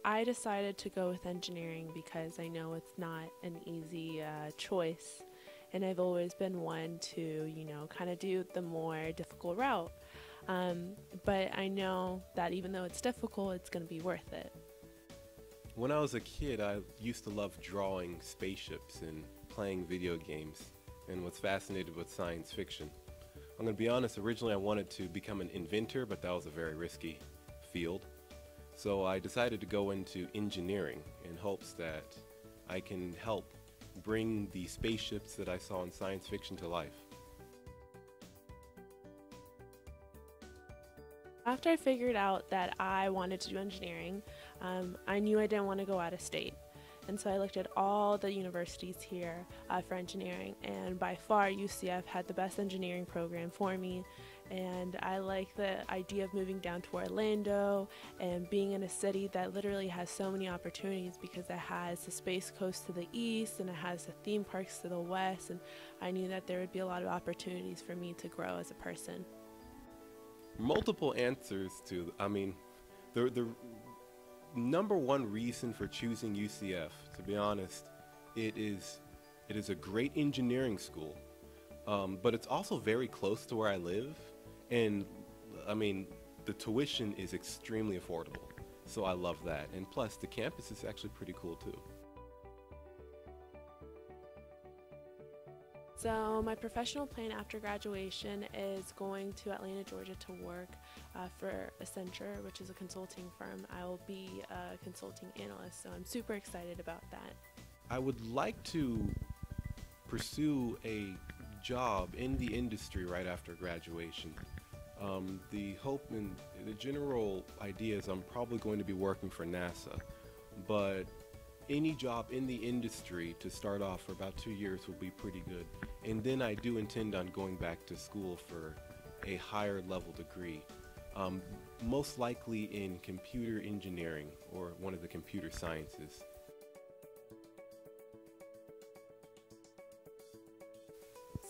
I decided to go with engineering because I know it's not an easy choice, and I've always been one to, kind of do the more difficult route. Um, but I know that even though it's difficult, it's going to be worth it. When I was a kid, I used to love drawing spaceships and playing video games, and was fascinated with science fiction. I'm going to be honest, originally I wanted to become an inventor, but that was a very risky field. So I decided to go into engineering in hopes that I can help bring the spaceships that I saw in science fiction to life. After I figured out that I wanted to do engineering, I knew I didn't want to go out of state. And so I looked at all the universities here for engineering, and by far UCF had the best engineering program for me. And I like the idea of moving down to Orlando and being in a city that literally has so many opportunities because it has the Space Coast to the east and it has the theme parks to the west, and I knew that there would be a lot of opportunities for me to grow as a person. Multiple answers to, the number one reason for choosing UCF, to be honest, it is a great engineering school, but it's also very close to where I live, and the tuition is extremely affordable, so I love that, and plus the campus is actually pretty cool too. So my professional plan after graduation is going to Atlanta, Georgia to work for Accenture, which is a consulting firm. I will be a consulting analyst, so I'm super excited about that. I would like to pursue a job in the industry right after graduation. The hope and the general idea is I'm probably going to be working for NASA, but any job in the industry to start off for about 2 years will be pretty good. And then I do intend on going back to school for a higher level degree, most likely in computer engineering or one of the computer sciences.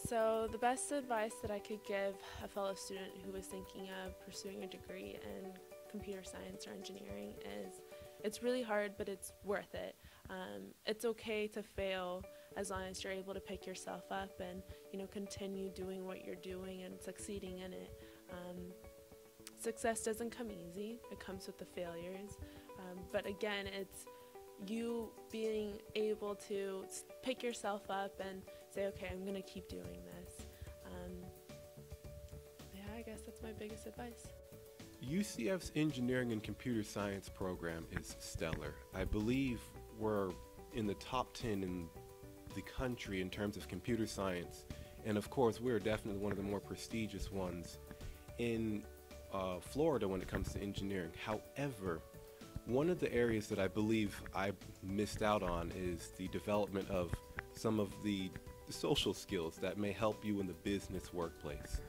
So the best advice that I could give a fellow student who was thinking of pursuing a degree in computer science or engineering is it's really hard, but it's worth it. It's okay to fail as long as you're able to pick yourself up and continue doing what you're doing and succeeding in it. Success doesn't come easy; it comes with the failures. But again, it's you being able to pick yourself up and say, okay, I'm going to keep doing this. Yeah, I guess that's my biggest advice. UCF's engineering and computer science program is stellar. I believe we're in the top 10 in the country in terms of computer science, and of course we're definitely one of the more prestigious ones in Florida when it comes to engineering. However, one of the areas that I believe I missed out on is the development of some of the social skills that may help you in the business workplace.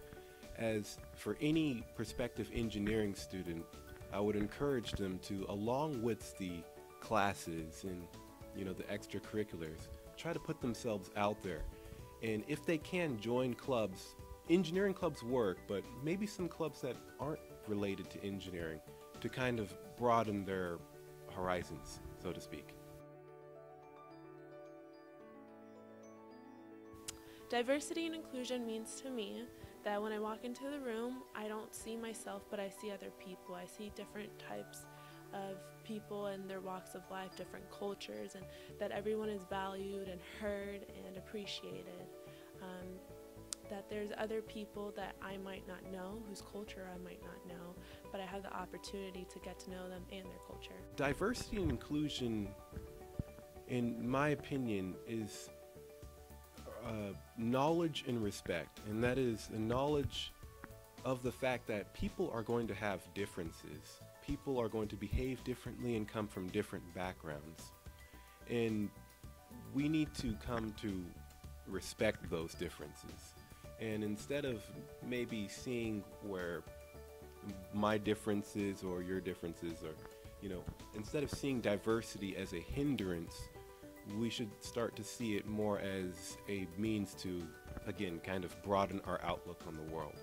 As for any prospective engineering student, I would encourage them to, along with the classes and the extracurriculars, try to put themselves out there. And if they can, join clubs. Engineering clubs work, but maybe some clubs that aren't related to engineering to kind of broaden their horizons, so to speak. Diversity and inclusion means to me that when I walk into the room, I don't see myself, but I see other people. I see different types of people and their walks of life, different cultures, and that everyone is valued and heard and appreciated. That there's other people that I might not know, whose culture I might not know, but I have the opportunity to get to know them and their culture. Diversity and inclusion, in my opinion, is knowledge and respect, and that is the knowledge of the fact that people are going to have differences. People are going to behave differently and come from different backgrounds, and we need to come to respect those differences. And instead of maybe seeing where my differences or your differences are, instead of seeing diversity as a hindrance, we should start to see it more as a means to, again, kind of broaden our outlook on the world.